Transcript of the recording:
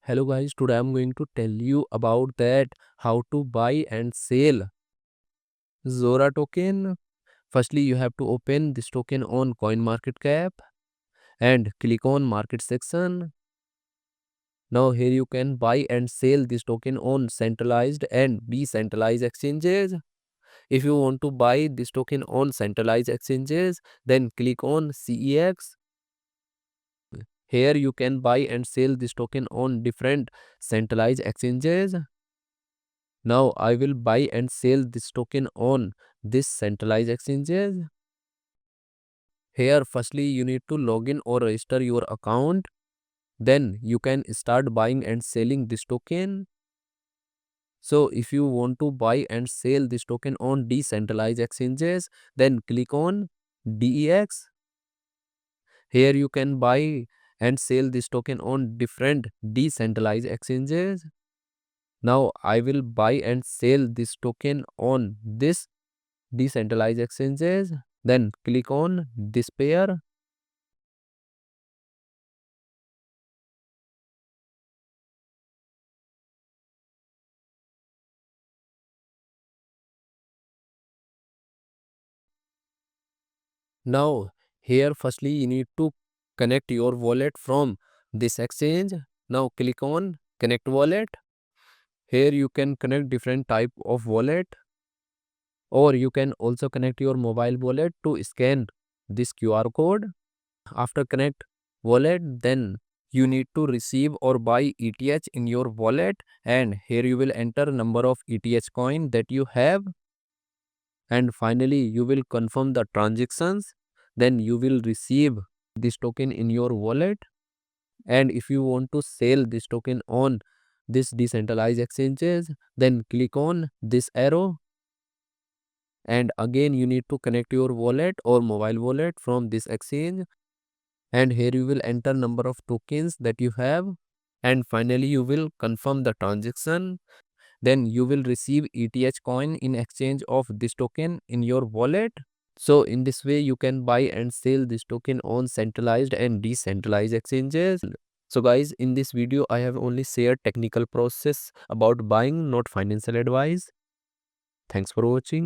Hello guys, today I'm going to tell you about that how to buy and sell Zora token. Firstly, you have to open this token on CoinMarketCap and click on market section. Now here you can buy and sell this token on centralized and decentralized exchanges. If you want to buy this token on centralized exchanges, then click on CEX. Here you can buy and sell this token on different centralized exchanges. Now I will buy and sell this token on this centralized exchanges. Here firstly you need to log in or register your account. Then you can start buying and selling this token. So if you want to buy and sell this token on decentralized exchanges, then click on DEX. Here you can buy and sell this token on different decentralized exchanges. Now I will buy and sell this token on this decentralized exchanges. Then click on this pair. Now here firstly you need to connect your wallet from this exchange. Now click on connect wallet. Here you can connect different type of wallet, or you can also connect your mobile wallet to scan this QR code. After connect wallet, then you need to receive or buy ETH in your wallet, and here you will enter number of ETH coin that you have, and finally you will confirm the transactions. Then you will receive this token in your wallet. And if you want to sell this token on this decentralized exchanges, then click on this arrow, and again you need to connect your wallet or mobile wallet from this exchange, and here you will enter number of tokens that you have, and finally you will confirm the transaction. Then you will receive ETH coin in exchange of this token in your wallet. So in this way you can buy and sell this token on centralized and decentralized exchanges. So guys, in this video I have only shared technical process about buying, not financial advice. Thanks for watching.